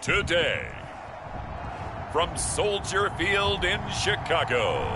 today. From Soldier Field in Chicago,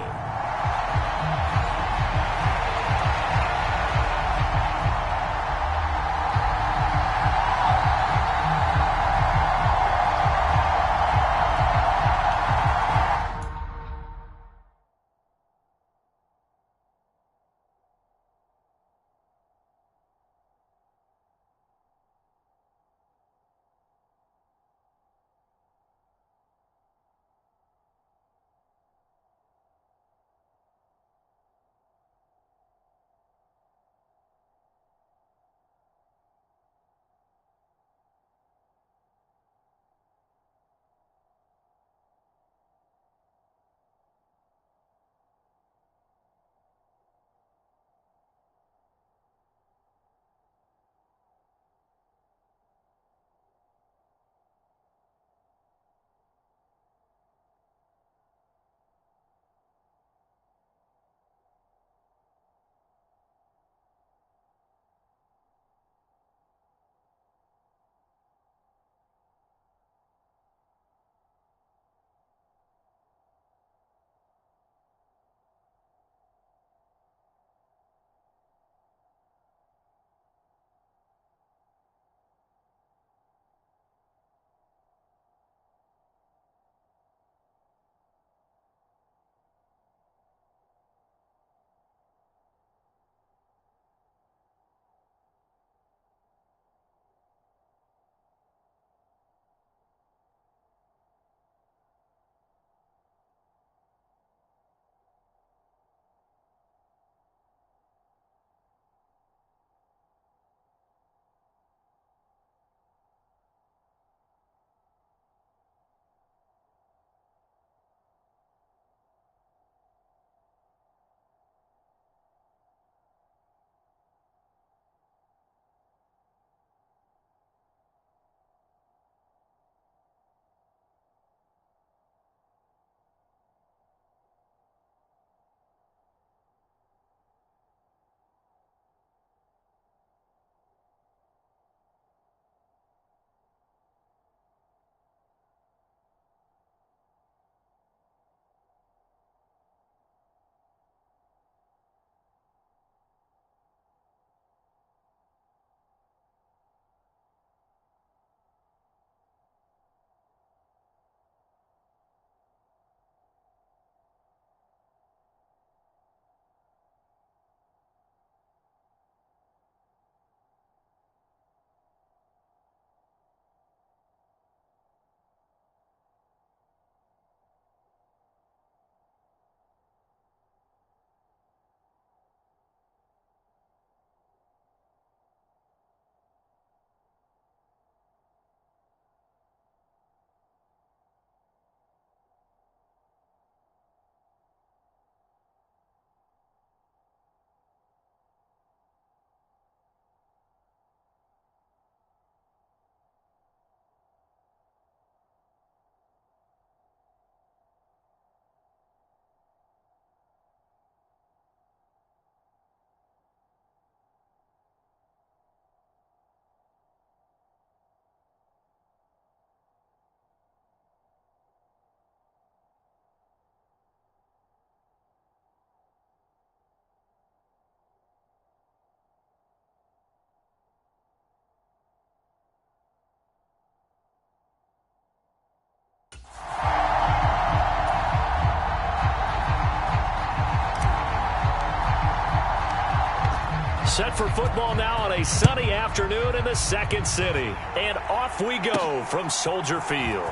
set for football now on a sunny afternoon in the second city. And off we go from Soldier Field.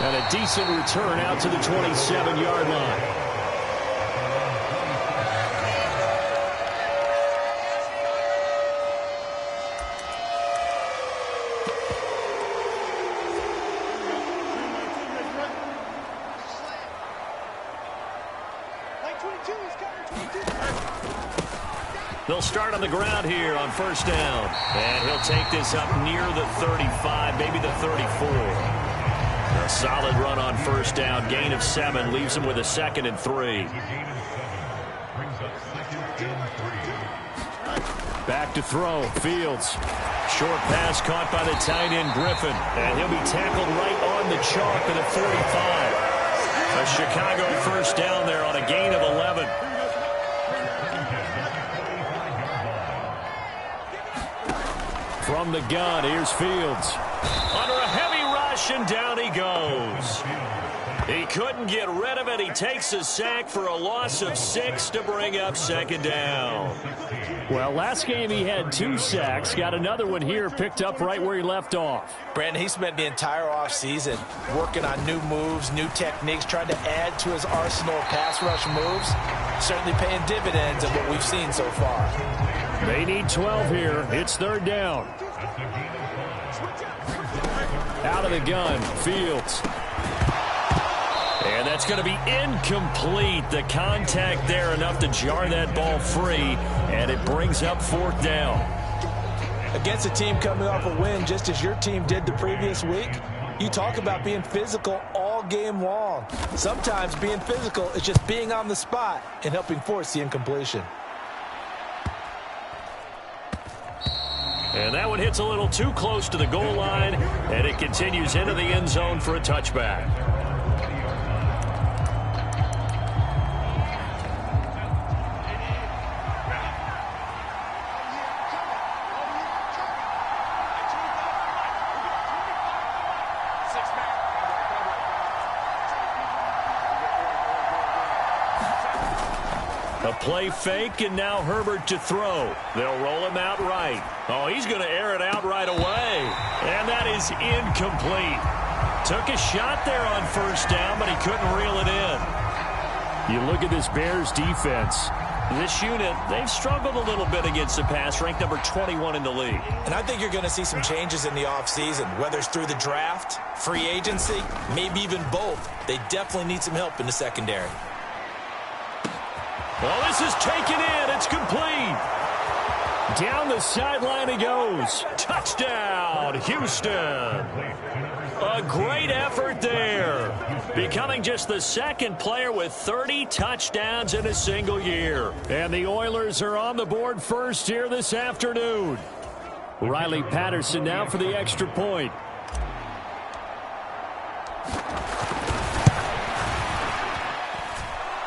And a decent return out to the 27-yard line. They'll start on the ground here on first down. And he'll take this up near the 35, maybe the 34. A solid run on first down. Gain of 7 leaves him with a 2nd and 3. Back to throw. Fields. Short pass caught by the tight end Griffin. And he'll be tackled right on the chalk at the 45. A Chicago first down there on a gain of 11. From the gun, here's Fields. Under a heavy rush, and down he goes. He couldn't get rid of it. He takes a sack for a loss of 6 to bring up second down. Well, last game he had 2 sacks. Got another one here, picked up right where he left off. Brandon, he spent the entire offseason working on new moves, new techniques, trying to add to his arsenal of pass rush moves. Certainly paying dividends of what we've seen so far. They need 12 here. It's third down. Out of the gun, Fields. And that's going to be incomplete. The contact there enough to jar that ball free, and it brings up fourth down. Against a team coming off a win just as your team did the previous week, you talk about being physical all game long. Sometimes being physical is just being on the spot and helping force the incompletion. And that one hits a little too close to the goal line, and it continues into the end zone for a touchback. A play fake, and now Herbert to throw. They'll roll him out right. Oh, he's going to air it out right away. And that is incomplete. Took a shot there on first down, but he couldn't reel it in. You look at this Bears defense. This unit, they've struggled a little bit against the pass, ranked number 21 in the league. And I think you're going to see some changes in the offseason, whether it's through the draft, free agency, maybe even both. They definitely need some help in the secondary. Well, this is taken in. It's complete. Down the sideline he goes. Touchdown, Houston. A great effort there. Becoming just the second player with 30 touchdowns in a single year. And the Oilers are on the board first here this afternoon. Riley Patterson now for the extra point.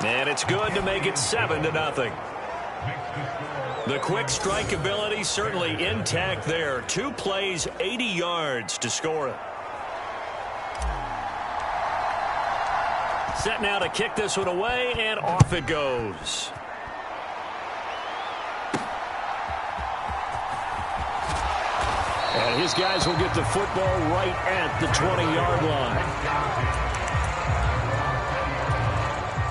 And it's good to make it 7-0. The quick strike ability certainly intact there. 2 plays, 80 yards to score it. Set now to kick this one away, and off it goes. And his guys will get the football right at the 20-yard line.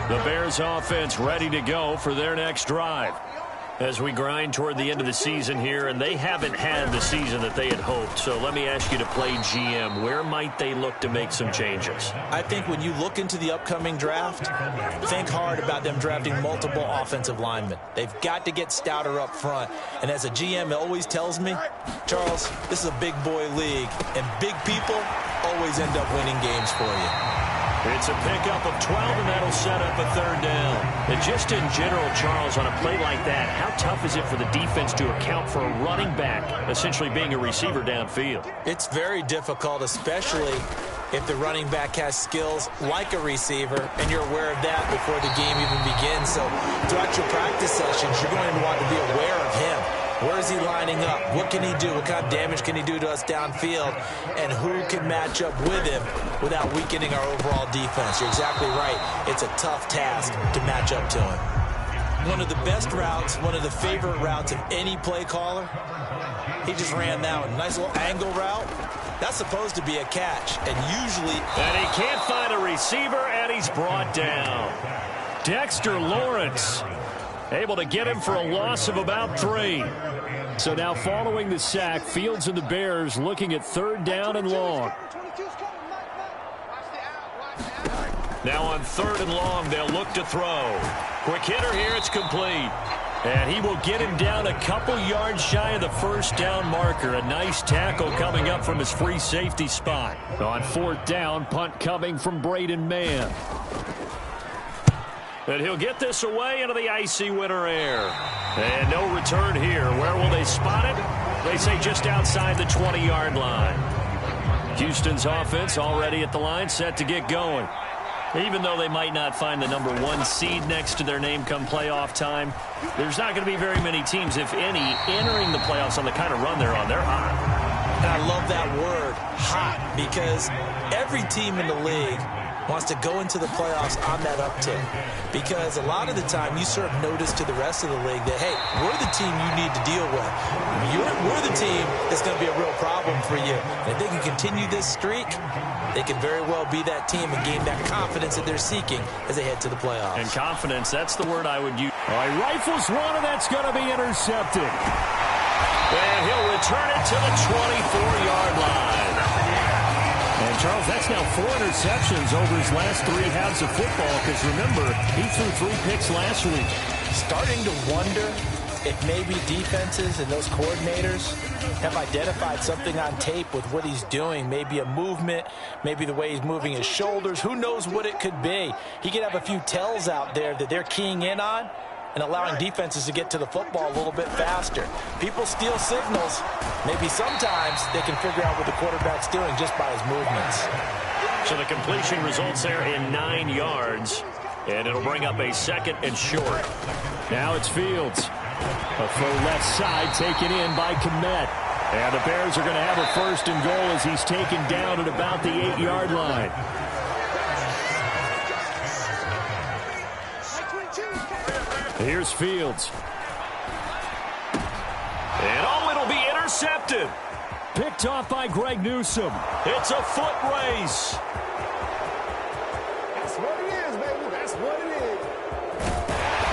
The Bears offense ready to go for their next drive. As we grind toward the end of the season here, and they haven't had the season that they had hoped. So let me ask you to play GM. Where might they look to make some changes? I think when you look into the upcoming draft, think hard about them drafting multiple offensive linemen. They've got to get stouter up front. And as a GM, it always tells me, Charles, this is a big boy league, and big people always end up winning games for you. It's a pickup of 12, and that'll set up a third down. And just in general, Charles, on a play like that, how tough is it for the defense to account for a running back essentially being a receiver downfield? It's very difficult, especially if the running back has skills like a receiver, and you're aware of that before the game even begins. So throughout your practice sessions, you're going to want to be aware of him. Where is he lining up? What can he do? What kind of damage can he do to us downfield? And who can match up with him without weakening our overall defense? You're exactly right. It's a tough task to match up to him. One of the best routes, one of the favorite routes of any play caller, he just ran that one. Nice little angle route. That's supposed to be a catch, and usually... And he can't find a receiver, and he's brought down. Dexter Lawrence able to get him for a loss of about 3. So now following the sack, Fields and the Bears looking at third down and long. Now on third and long, they'll look to throw. Quick hitter here, it's complete. And he will get him down a couple yards shy of the first down marker. A nice tackle coming up from his free safety spot. On fourth down, punt coming from Braden Mann. And he'll get this away into the icy winter air. And no return here. Where will they spot it? They say just outside the 20-yard line. Houston's offense already at the line, set to get going. Even though they might not find the number 1 seed next to their name come playoff time, there's not going to be very many teams, if any, entering the playoffs on the kind of run they're on. They're hot. And I love that word, hot, because every team in the league wants to go into the playoffs on that uptick. Because a lot of the time you serve notice to the rest of the league that, hey, we're the team you need to deal with. We're the team that's going to be a real problem for you. And if they can continue this streak, they could very well be that team and gain that confidence that they're seeking as they head to the playoffs. And confidence, that's the word I would use. All right, rifles one, and that's going to be intercepted. And he'll return it to the 24-yard line. And, Charles, that's now 4 interceptions over his last 3 halves of football, because, remember, he threw 3 picks last week. Starting to wonder if maybe defenses and those coordinators have identified something on tape with what he's doing. Maybe a movement, maybe the way he's moving his shoulders. Who knows what it could be? He could have a few tells out there that they're keying in on and allowing defenses to get to the football a little bit faster. People steal signals. Maybe sometimes they can figure out what the quarterback's doing just by his movements. So the completion results there in 9 yards, and it'll bring up a 2nd and short. Now it's Fields. A full left side taken in by Kmet. And the Bears are going to have a 1st and goal as he's taken down at about the 8-yard line. Here's Fields. And it'll be intercepted. Picked off by Greg Newsome. It's a foot race. That's what it is, baby. That's what it is.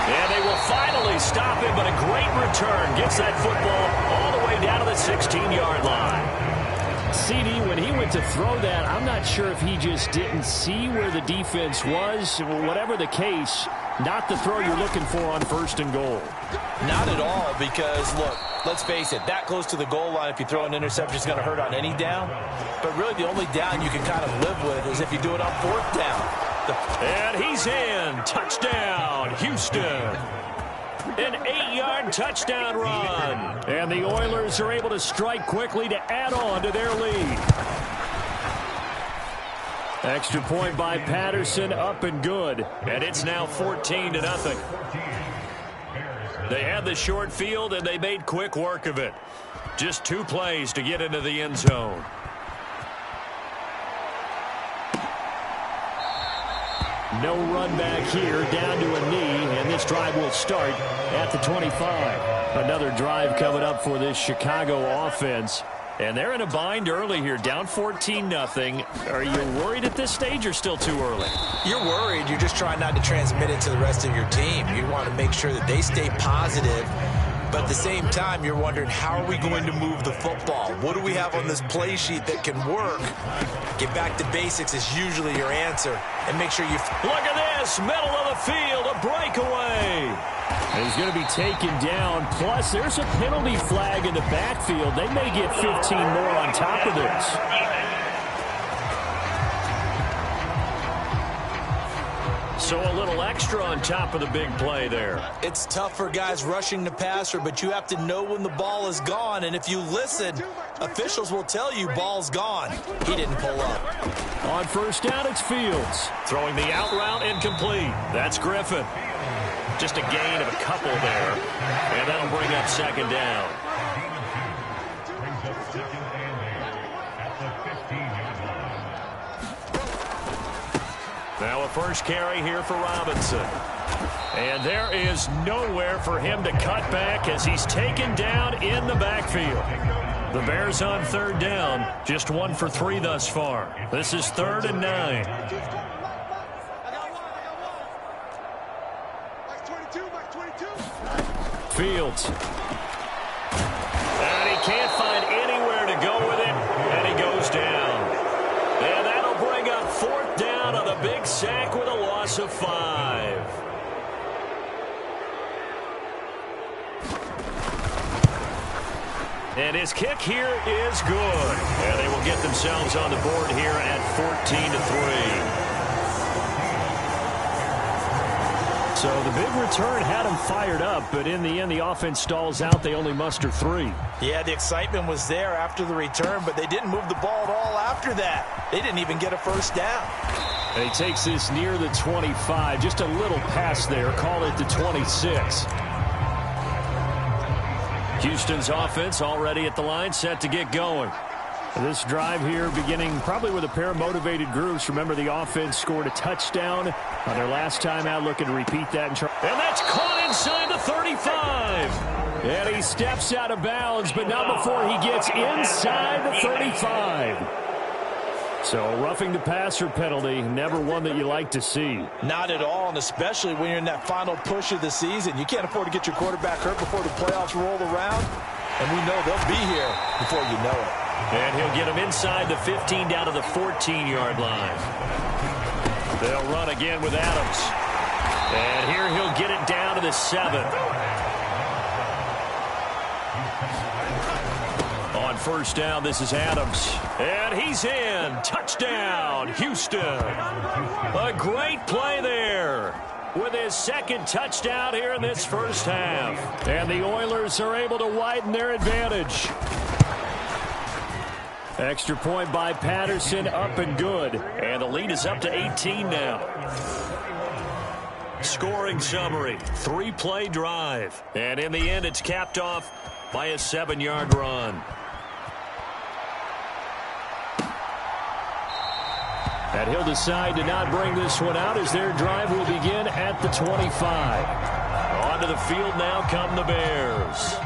And they will finally stop him, but a great return. Gets that football all the way down to the 16-yard line. CD, when he went to throw that, I'm not sure if he just didn't see where the defense was. Whatever the case, not the throw you're looking for on 1st and goal. Not at all, because, look, let's face it, that close to the goal line, if you throw an interception, it's going to hurt on any down. But really the only down you can kind of live with is if you do it on 4th down. And he's in. Touchdown, Houston. An 8-yard touchdown run. And the Oilers are able to strike quickly to add on to their lead. Extra point by Patterson, up and good. And it's now 14-0. They had the short field, and they made quick work of it. Just 2 plays to get into the end zone. No run back here, down to a knee, and this drive will start at the 25. Another drive coming up for this Chicago offense. And they're in a bind early here, down 14-0. Are you worried at this stage or still too early? You're worried. You're just trying not to transmit it to the rest of your team. You want to make sure that they stay positive. But at the same time, you're wondering, how are we going to move the football? What do we have on this play sheet that can work? Get back to basics is usually your answer. And make sure you... Look at this, middle of the field, a breakaway. And he's going to be taken down. Plus, there's a penalty flag in the backfield. They may get 15 more on top of this. So a little extra on top of the big play there. It's tough for guys rushing the passer, but you have to know when the ball is gone. And if you listen, officials will tell you ball's gone. He didn't pull up. On 1st down, it's Fields. Throwing the out route incomplete. That's Griffin. Just a gain of a couple there. And that'll bring up 2nd down. Now a 1st carry here for Robinson. And there is nowhere for him to cut back as he's taken down in the backfield. The Bears on 3rd down, just 1 for 3 thus far. This is 3rd and 9. Fields. And he can't find anywhere to go with it, and he goes down. And that'll bring up 4th down on the big sack with a loss of 5. And his kick here is good. And they will get themselves on the board here at 14-3. So the big return had them fired up, but in the end, the offense stalls out. They only muster 3. Yeah, the excitement was there after the return, but they didn't move the ball at all after that. They didn't even get a first down. And he takes this near the 25. Just a little pass there. Call it the 26. Houston's offense already at the line, set to get going. This drive here beginning probably with a pair of motivated groups. Remember, the offense scored a touchdown on their last time out. Looking to repeat that. And that's caught inside the 35. And he steps out of bounds, but not before he gets inside the 35. So a roughing the passer penalty, never one that you like to see. Not at all, and especially when you're in that final push of the season. You can't afford to get your quarterback hurt before the playoffs roll around. And we know they'll be here before you know it. And he'll get him inside the 15 down to the 14-yard line. They'll run again with Adams. And here he'll get it down to the 7. On first down, this is Adams. And he's in. Touchdown, Houston. A great play there with his second touchdown here in this first half. And the Oilers are able to widen their advantage. Extra point by Patterson, up and good. And the lead is up to 18 now. Scoring summary, 3-play drive. And in the end, it's capped off by a 7-yard run. And he'll decide to not bring this one out as their drive will begin at the 25. Onto the field now come the Bears.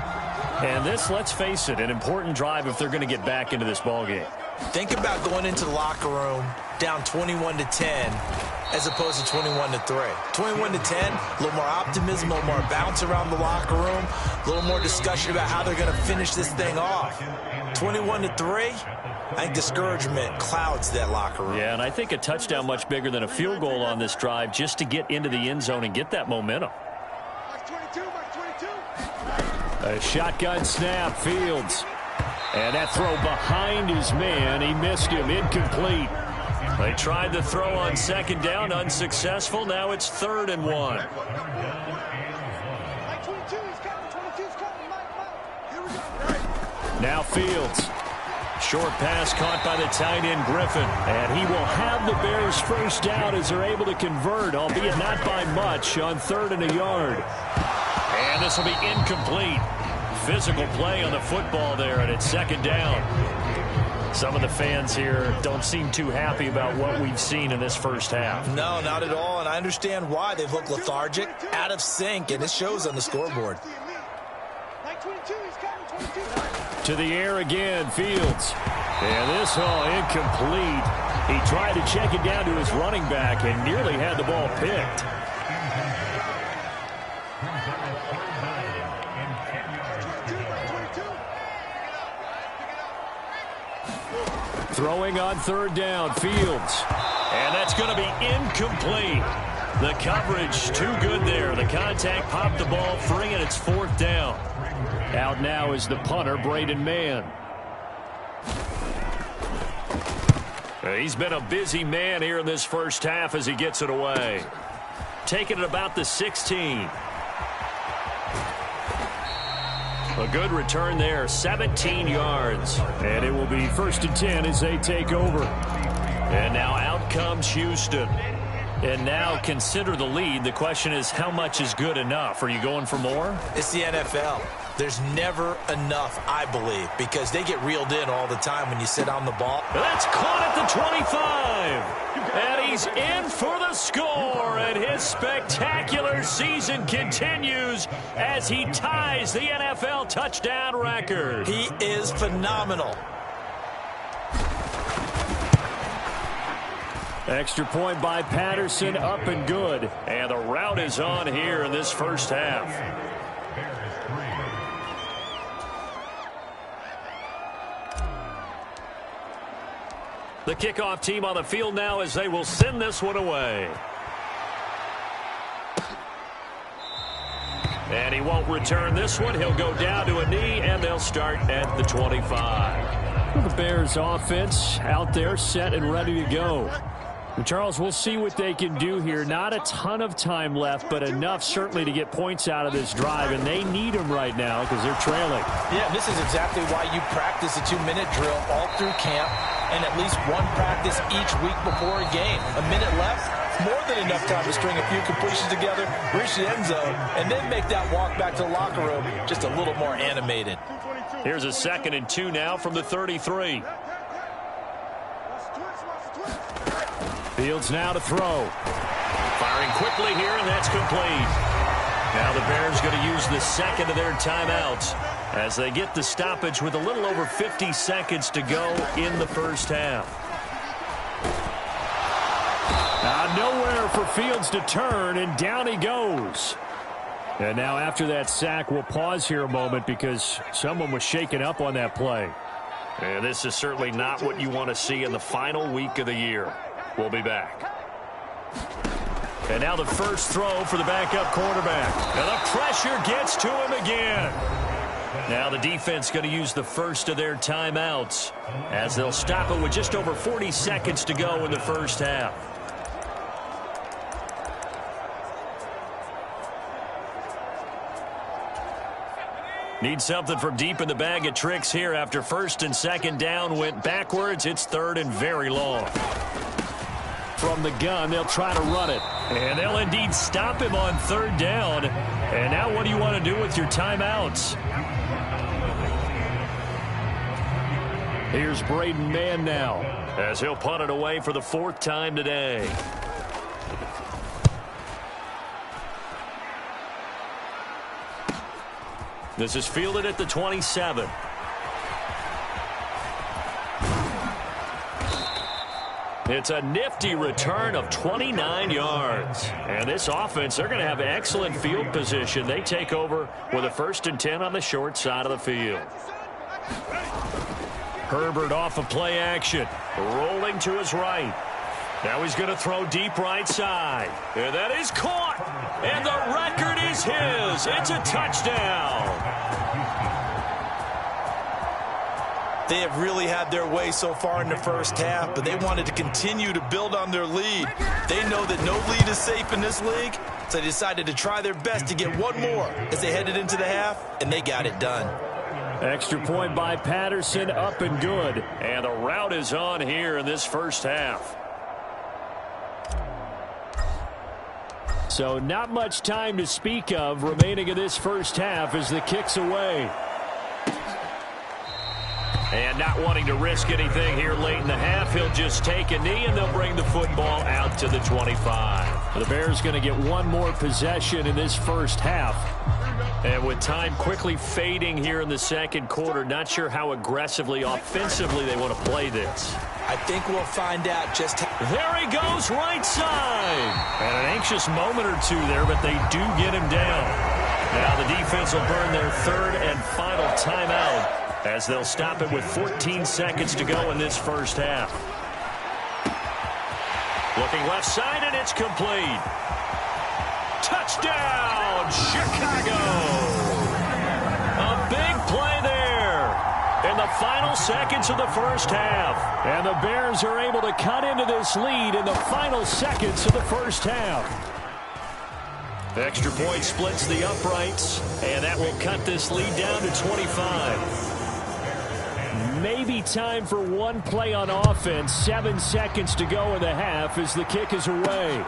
And this, let's face it, an important drive if they're going to get back into this ballgame. Think about going into the locker room down 21-10 as opposed to 21-3. 21-10, a little more optimism, a little more bounce around the locker room, a little more discussion about how they're going to finish this thing off. 21-3, I think discouragement clouds that locker room. Yeah, and I think a touchdown much bigger than a field goal on this drive just to get into the end zone and get that momentum. A shotgun snap, Fields. And that throw behind his man. He missed him, incomplete. They tried the throw on second down, unsuccessful. Now it's 3rd and 1. Now Fields. Short pass caught by the tight end Griffin. And he will have the Bears first down as they're able to convert, albeit not by much, on 3rd and a yard. And this will be incomplete. Physical play on the football there, and it's 2nd down. Some of the fans here don't seem too happy about what we've seen in this first half. No, not at all, and I understand why. They've looked lethargic, out of sync, and it shows on the scoreboard. To the air again, Fields. And this incomplete. He tried to check it down to his running back and nearly had the ball picked. Throwing on 3rd down, Fields. And that's going to be incomplete. The coverage too good there. The contact popped the ball free, and it's 4th down. Out now is the punter, Braden Mann. He's been a busy man here in this first half as he gets it away. Taking it about the 16. A good return there, 17 yards. And it will be 1st and 10 as they take over. And now out comes Houston. And now consider the lead. The question is, how much is good enough? Are you going for more? It's the NFL. There's never enough, I believe, because they get reeled in all the time when you sit on the ball. That's caught at the 25. And he's in for the score. And his spectacular season continues as he ties the NFL touchdown record. He is phenomenal. Extra point by Patterson, up and good. And the route is on here in this first half. The kickoff team on the field now as they will send this one away. And he won't return this one. He'll go down to a knee, and they'll start at the 25. The Bears offense out there set and ready to go. Charles, we'll see what they can do here. Not a ton of time left, but enough certainly to get points out of this drive, and they need them right now because they're trailing. Yeah, this is exactly why you practice a 2-minute drill all through camp and at least one practice each week before a game. A minute left, more than enough time to string a few completions together, reach the end zone, and then make that walk back to the locker room just a little more animated. Here's a 2nd and 2 now from the 33. Fields now to throw. Firing quickly here, and that's complete. Now the Bears going to use the 2nd of their timeouts as they get the stoppage with a little over 50 seconds to go in the first half. Nowhere for Fields to turn, and down he goes. And now after that sack, we'll pause here a moment because someone was shaken up on that play. And this is certainly not what you want to see in the final week of the year. We'll be back. And now the first throw for the backup quarterback. And the pressure gets to him again. Now the defense going to use the first of their timeouts as they'll stop it with just over 40 seconds to go in the first half. Need something from deep in the bag of tricks here after 1st and 2nd down went backwards. It's 3rd and very long. From the gun, they'll try to run it. And they'll indeed stop him on 3rd down. And now what do you want to do with your timeouts? Here's Braden Mann now, as he'll punt it away for the 4th time today. This is fielded at the 27. It's a nifty return of 29 yards. And this offense, they're going to have excellent field position. They take over with a 1st and 10 on the short side of the field. Herbert off of play action, rolling to his right. Now he's going to throw deep right side. And that is caught. And the record is his. It's a touchdown. They have really had their way so far in the first half, but they wanted to continue to build on their lead. They know that no lead is safe in this league, so they decided to try their best to get one more as they headed into the half, and they got it done. Extra point by Patterson, up and good. And the route is on here in this first half. So not much time to speak of remaining in this first half as the kick's away. And not wanting to risk anything here late in the half, he'll just take a knee and they'll bring the football out to the 25. The Bears going to get one more possession in this first half. And with time quickly fading here in the 2nd quarter, not sure how aggressively, offensively they want to play this. I think we'll find out just how. There he goes, right side. And an anxious moment or two there, but they do get him down. Now the defense will burn their 3rd and final timeout as they'll stop it with 14 seconds to go in this first half. Looking left side, and it's complete. Touchdown, Chicago! A big play there in the final seconds of the first half. And the Bears are able to cut into this lead in the final seconds of the first half. Extra point splits the uprights, and that will cut this lead down to 25. Maybe time for one play on offense. 7 seconds to go in the half as the kick is away.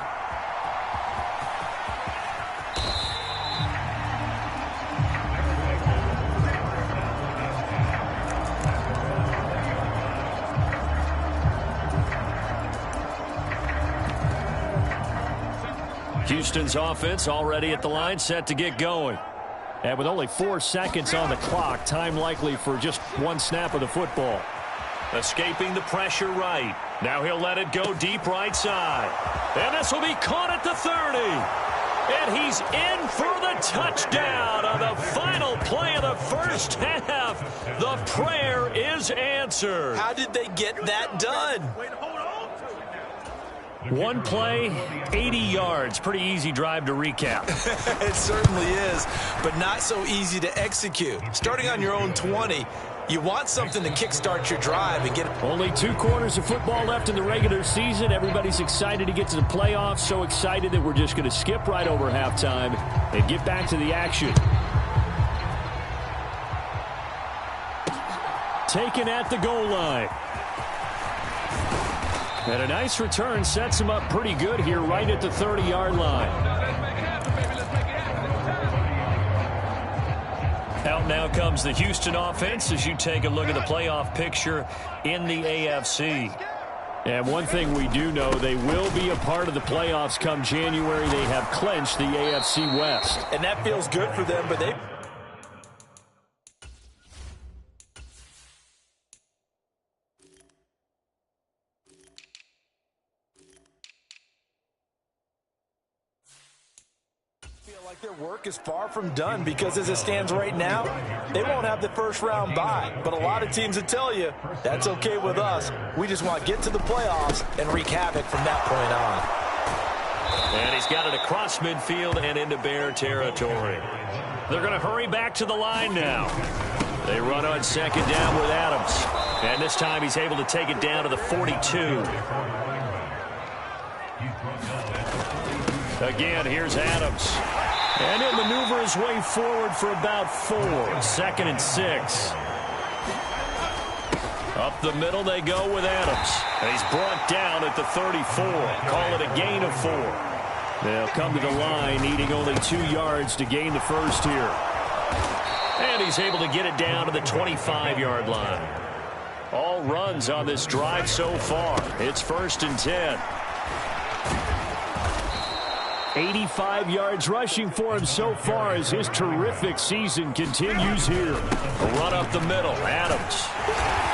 Houston's offense already at the line, set to get going. And with only 4 seconds on the clock, time likely for just one snap of the football. Escaping the pressure right. Now he'll let it go deep right side. And this will be caught at the 30. And he's in for the touchdown on the final play of the first half. The prayer is answered. How did they get that done? One play, 80 yards. Pretty easy drive to recap. It certainly is, but not so easy to execute. Starting on your own 20, You want something to kickstart your drive and get it. Only 2 quarters of football left in the regular season. Everybody's excited to get to the playoffs. So excited that we're just going to skip right over halftime and get back to the action. Taken at the goal line. And a nice return sets him up pretty good here right at the 30-yard line. Out now comes the Houston offense as you take a look at the playoff picture in the AFC. And one thing we do know, they will be a part of the playoffs come January. They have clinched the AFC West. And that feels good for them, but they... like their work is far from done because as it stands right now, they won't have the first round bye. But a lot of teams would tell you, that's okay with us. We just want to get to the playoffs and wreak havoc from that point on. And he's got it across midfield and into Bear territory. They're going to hurry back to the line now. They run on second down with Adams. And this time he's able to take it down to the 42. Again, here's Adams. And he'll maneuver his way forward for about 4. 2nd and 6. Up the middle they go with Adams. And he's brought down at the 34. Call it a gain of 4. They'll come to the line needing only 2 yards to gain the first here. And he's able to get it down to the 25-yard line. All runs on this drive so far. It's 1st and 10. 85 yards rushing for him so far as his terrific season continues here. A run up the middle, Adams.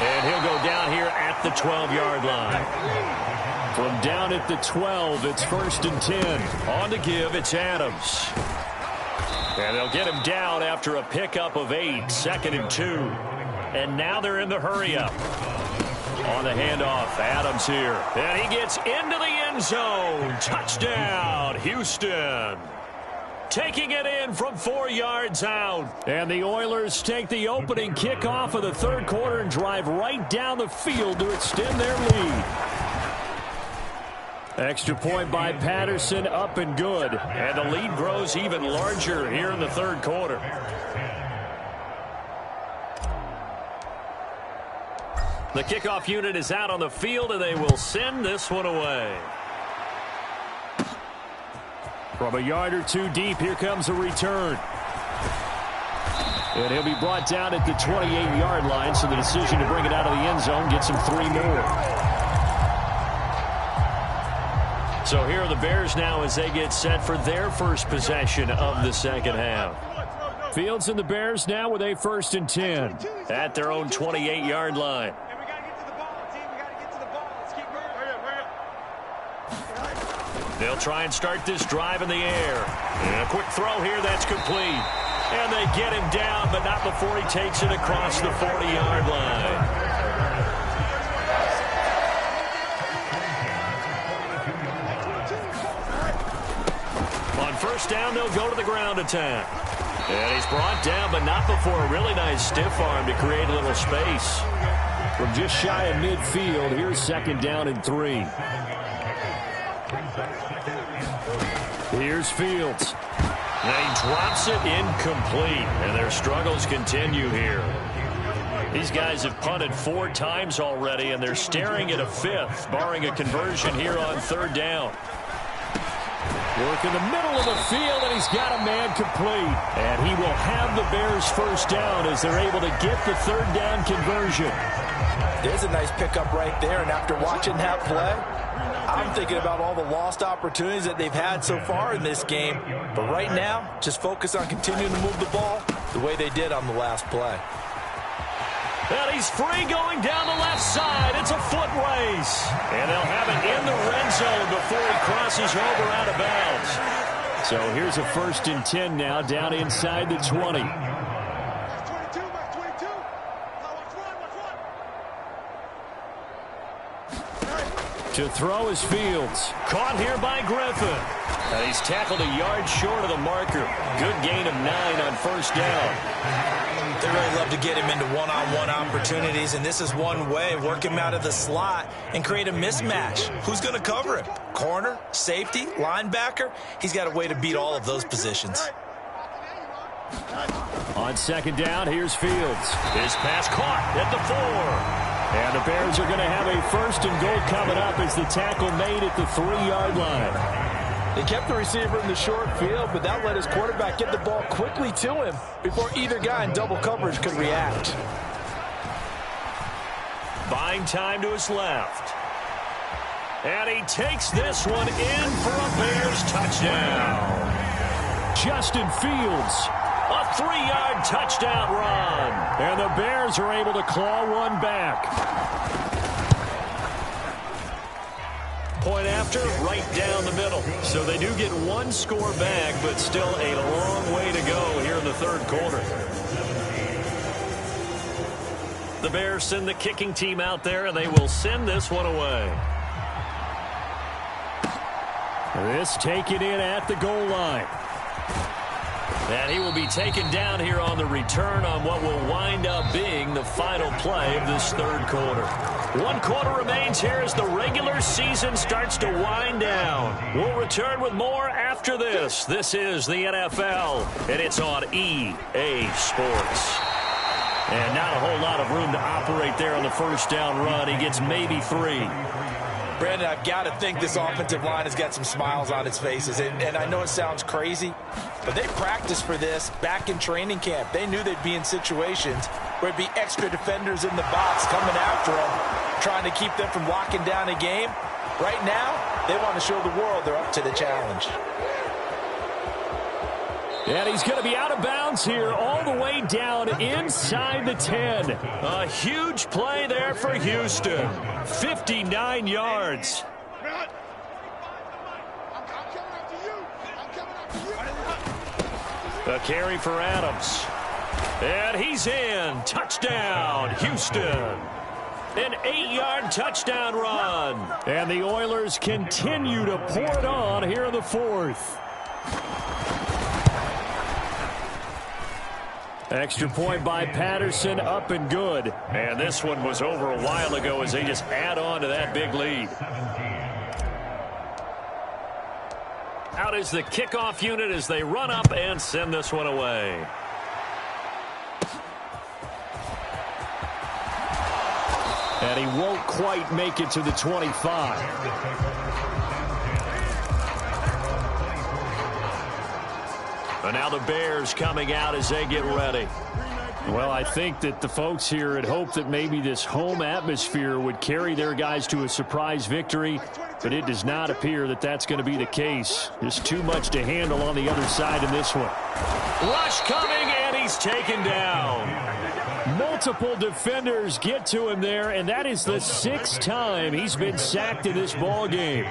And he'll go down here at the 12-yard line. From down at the 12, it's 1st and 10. On to give, it's Adams. And they'll get him down after a pickup of 8, 2nd and 2. And now they're in the hurry-up. On the handoff, Adams here. And he gets into the end zone. Touchdown, Houston. Taking it in from 4 yards out. And the Oilers take the opening kickoff of the 3rd quarter and drive right down the field to extend their lead. Extra point by Patterson, up and good. And the lead grows even larger here in the 3rd quarter. The kickoff unit is out on the field, and they will send this one away. From a yard or 2 deep, here comes a return. And he'll be brought down at the 28-yard line, so the decision to bring it out of the end zone gets him 3 more. So here are the Bears now as they get set for their first possession of the second half. Fields and the Bears now with a 1st and 10 at their own 28-yard line. They'll try and start this drive in the air. And a quick throw here, that's complete. And they get him down, but not before he takes it across the 40-yard line. On 1st down, they'll go to the ground attack. And he's brought down, but not before a really nice stiff arm to create a little space. From just shy of midfield, here's 2nd down and 3. Here's Fields. And he drops it incomplete, and their struggles continue here. These guys have punted 4 times already, and they're staring at a 5th, barring a conversion here on 3rd down. Work in the middle of the field, and he's got a man complete. And he will have the Bears' 1st down as they're able to get the 3rd down conversion. There's a nice pickup right there, and after watching that play, I'm thinking about all the lost opportunities that they've had so far in this game. But right now, just focus on continuing to move the ball the way they did on the last play. And he's free going down the left side. It's a foot race. And they'll have it in the red zone before he crosses over out of bounds. So here's a 1st and 10 now down inside the 20. To throw is Fields. Caught here by Griffin. And he's tackled a yard short of the marker. Good gain of 9 on first down. They really love to get him into one-on-one opportunities, and this is one way. Work him out of the slot and create a mismatch. Who's going to cover him? Corner, safety, linebacker? He's got a way to beat all of those positions. On second down, here's Fields. His pass caught at the 4. And the Bears are going to have a first and goal coming up as the tackle made at the 3-yard line. They kept the receiver in the short field, but that let his quarterback get the ball quickly to him before either guy in double coverage could react. Buying time to his left. And he takes this one in for a Bears touchdown. Justin Fields. A 3-yard touchdown run. And the Bears are able to claw one back. Point after, right down the middle. So they do get one score back, but still a long way to go here in the third quarter. The Bears send the kicking team out there, and they will send this one away. This taken in at the goal line. And he will be taken down here on the return on what will wind up being the final play of this third quarter. 1 quarter remains here as the regular season starts to wind down. We'll return with more after this. This is the NFL, and it's on EA Sports. And not a whole lot of room to operate there on the first down run. He gets maybe 3. Brandon, I've got to think this offensive line has got some smiles on its faces. And I know it sounds crazy, but they practiced for this back in training camp. They knew they'd be in situations where it'd be extra defenders in the box coming after them, trying to keep them from locking down a game. Right now, they want to show the world they're up to the challenge. And he's going to be out of bounds here all the way down inside the 10. A huge play there for Houston. 59 yards. A carry for Adams. And he's in. Touchdown, Houston. An 8-yard touchdown run. And the Oilers continue to pour it on here in the fourth. Extra point by Patterson, up and good. And this one was over a while ago as they just add on to that big lead. Out is the kickoff unit as they run up and send this one away. And he won't quite make it to the 25. And now the Bears coming out as they get ready. Well, I think that the folks here had hoped that maybe this home atmosphere would carry their guys to a surprise victory, but it does not appear that that's going to be the case. There's too much to handle on the other side in this one. Rush coming, and he's taken down. Multiple defenders get to him there, and that is the 6th time he's been sacked in this ball game.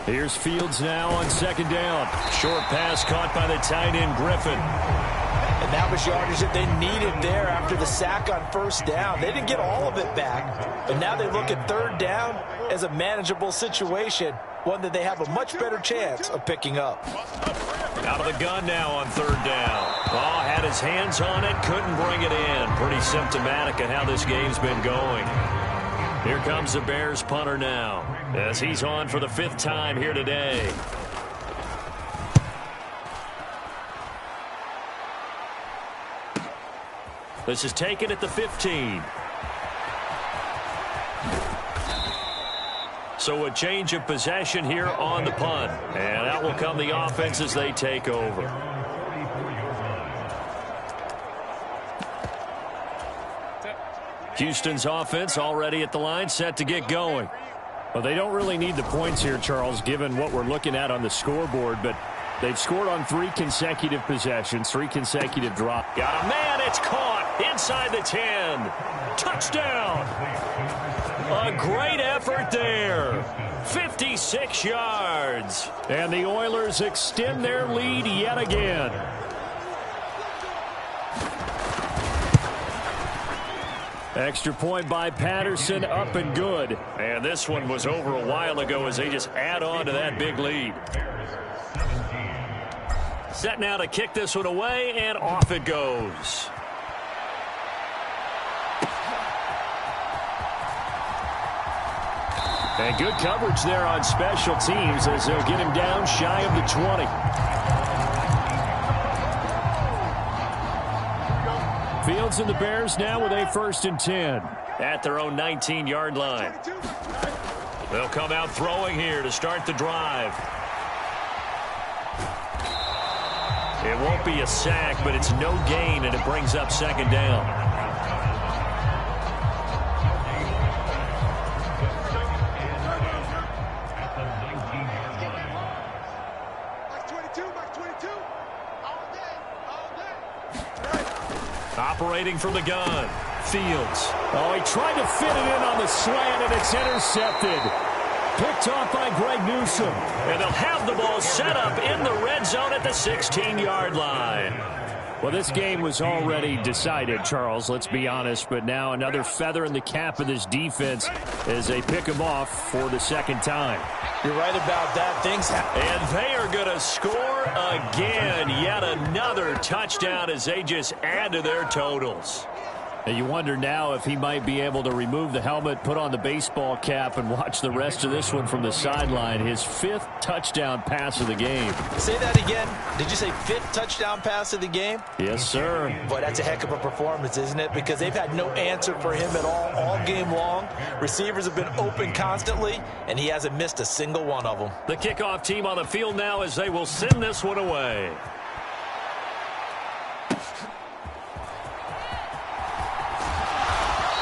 Here's Fields now on second down. Short pass caught by the tight end Griffin. And that was yardage that they needed there after the sack on first down. They didn't get all of it back, but now they look at third down as a manageable situation, one that they have a much better chance of picking up. Out of the gun now on third down. Oh, had his hands on it, couldn't bring it in. Pretty symptomatic of how this game's been going. Here comes the Bears punter now as he's on for the 5th time here today. This is taken at the 15. So a change of possession here on the punt. And out will come the offense as they take over. Houston's offense already at the line, set to get going. Well, they don't really need the points here, Charles, given what we're looking at on the scoreboard, but they've scored on 3 consecutive possessions, 3 consecutive drops. Got a man, it's caught inside the 10. Touchdown! A great effort there. 56 yards. And the Oilers extend their lead yet again. Extra point by Patterson, up and good. And this one was over a while ago as they just add on to that big lead. Set now to kick this one away, and off it goes. And good coverage there on special teams as they'll get him down shy of the 20. Fields and the Bears now with a 1st and 10. At their own 19-yard line. They'll come out throwing here to start the drive. It won't be a sack, but it's no gain, and it brings up 2nd down. Operating from the gun, Fields. Oh, he tried to fit it in on the slant, and it's intercepted. Picked off by Greg Newsome. And they'll have the ball set up in the red zone at the 16-yard line. Well, this game was already decided, Charles, let's be honest. But now another feather in the cap of this defense as they pick him off for the 2nd time. You're right about that. Things happen. And they are going to score again. Yet another touchdown as they just add to their totals. And you wonder now if he might be able to remove the helmet, put on the baseball cap, and watch the rest of this one from the sideline. His 5th touchdown pass of the game. Say that again. Did you say 5th touchdown pass of the game? Yes, sir. Boy, that's a heck of a performance, isn't it? Because they've had no answer for him at all game long. Receivers have been open constantly, and he hasn't missed a single one of them. The kickoff team on the field now as they will send this one away.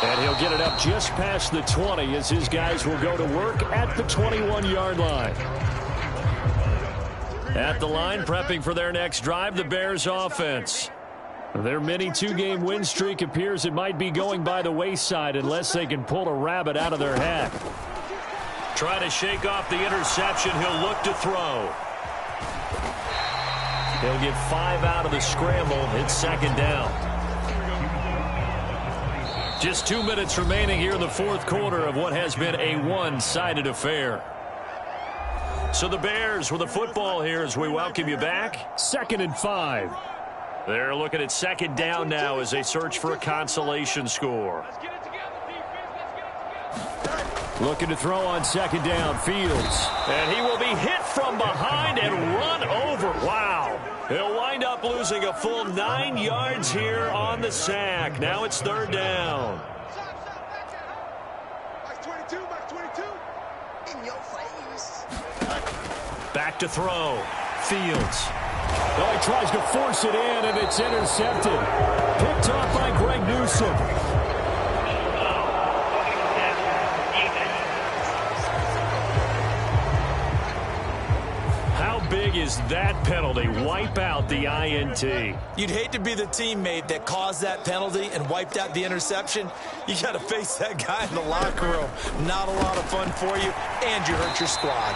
And he'll get it up just past the 20 as his guys will go to work at the 21-yard line. At the line, prepping for their next drive, the Bears offense. Their mini 2-game win streak appears it might be going by the wayside unless they can pull a rabbit out of their hat. Trying to shake off the interception. He'll look to throw. He'll get 5 out of the scramble. It's 2nd down. Just 2 minutes remaining here in the 4th quarter of what has been a one-sided affair. So the Bears with the football here as we welcome you back. 2nd and 5. They're looking at 2nd down now as they search for a consolation score. Looking to throw on 2nd down, Fields. And he will be hit from behind and run over. Wow. He'll wind up losing a full 9 yards here on the sack. Now it's 3rd down. Back to throw. Fields. Oh, he tries to force it in, and it's intercepted. Picked off by Greg Newsome. Big is that penalty? Wipe out the INT. You'd hate to be the teammate that caused that penalty and wiped out the interception. You got to face that guy in the locker room. Not a lot of fun for you, and you hurt your squad.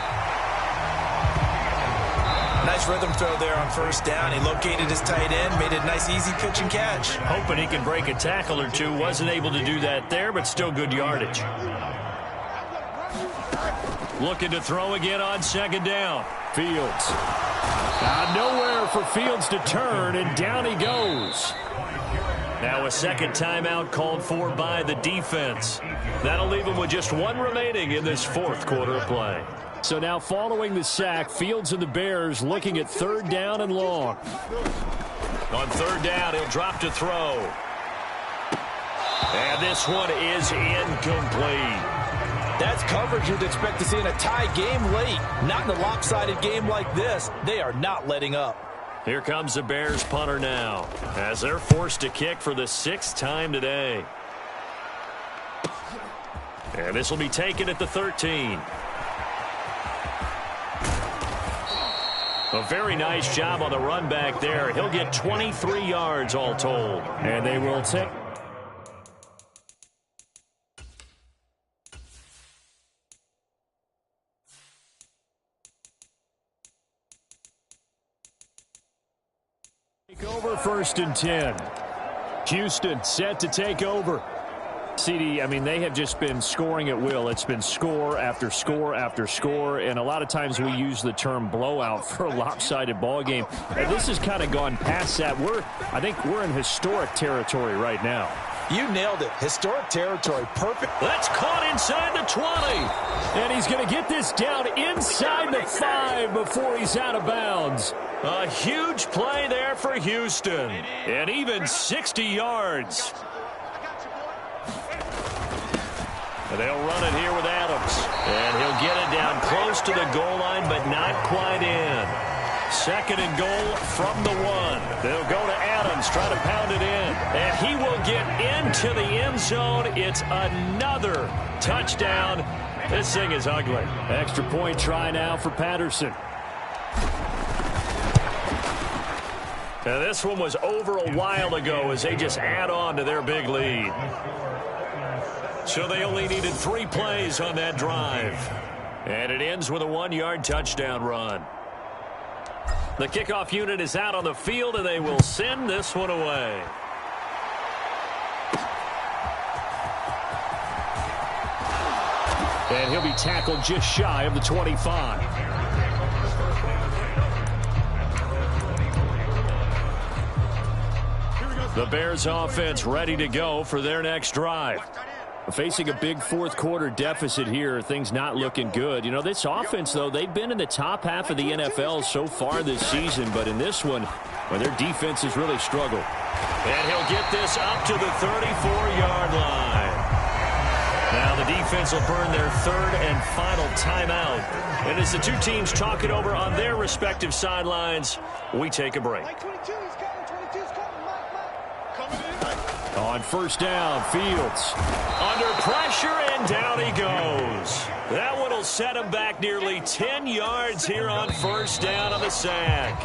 Nice rhythm throw there on 1st down. He located his tight end, made it a nice easy pitch and catch. Hoping he can break a tackle or two. Wasn't able to do that there, but still good yardage. Looking to throw again on 2nd down. Fields. Nowhere for Fields to turn, and down he goes. Now a 2nd timeout called for by the defense. That'll leave him with just 1 remaining in this 4th quarter of play. So now following the sack, Fields and the Bears looking at 3rd down and long. On 3rd down, he'll drop to throw. And this one is incomplete. That's coverage you'd expect to see in a tie game late. Not in a lopsided game like this. They are not letting up. Here comes the Bears punter now as they're forced to kick for the 6th time today. And this will be taken at the 13. A very nice job on the run back there. He'll get 23 yards all told. And they will take... Take over 1st and 10. Houston set to take over. CD, I mean, they have just been scoring at will. It's been score after score after score, and a lot of times we use the term blowout for a lopsided ball game. And this has kind of gone past that. I think we're in historic territory right now. You nailed it. Historic territory. Perfect. That's caught inside the 20. And he's going to get this down inside the 5 before he's out of bounds. A huge play there for Houston. And even 60 yards. And they'll run it here with Adams. And he'll get it down close to the goal line, but not quite in. 2nd and goal from the 1. They'll go to Adams, try to pound it in. And he will get into the end zone. It's another touchdown. This thing is ugly. Extra point try now for Patterson. Now this one was over a while ago as they just add on to their big lead. So they only needed 3 plays on that drive. And it ends with a 1-yard touchdown run. The kickoff unit is out on the field, and they will send this one away. And he'll be tackled just shy of the 25. The Bears offense ready to go for their next drive. Facing a big fourth-quarter deficit here, things not looking good. You know, this offense, though, they've been in the top half of the NFL so far this season, but in this one, well, their defense has really struggled. And he'll get this up to the 34-yard line. Now the defense will burn their 3rd and final timeout. And as the two teams talk it over on their respective sidelines, we take a break. On first down, Fields. Under pressure, and down he goes. That one will set him back nearly 10 yards here on first down on the sack.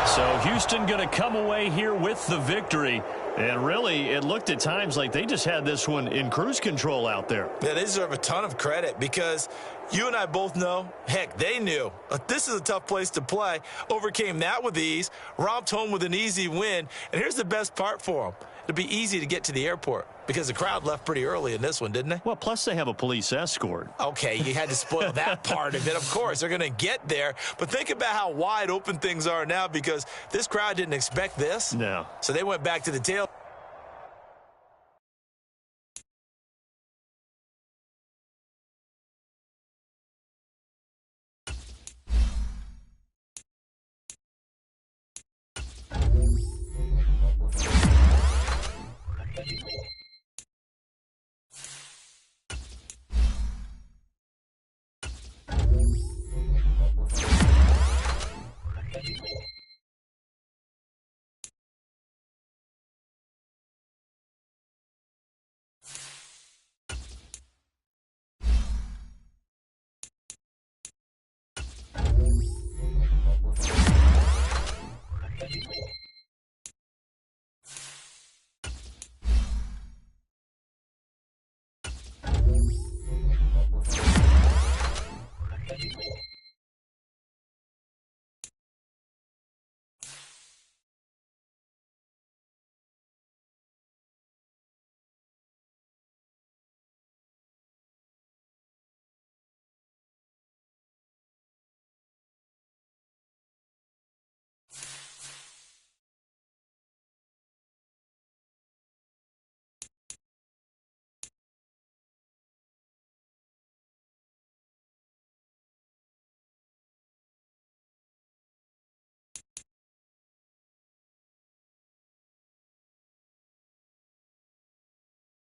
So Houston going to come away here with the victory. And really, it looked at times like they just had this one in cruise control out there. Yeah, they deserve a ton of credit because you and I both know, heck, they knew. This is a tough place to play. Overcame that with ease, romped home with an easy win. And here's the best part for them. It'll be easy to get to the airport because the crowd left pretty early in this one, didn't they? Well, plus they have a police escort. Okay, you had to spoil that part of it. Of course, they're going to get there. But think about how wide open things are now because this crowd didn't expect this. No. So they went back to the tail.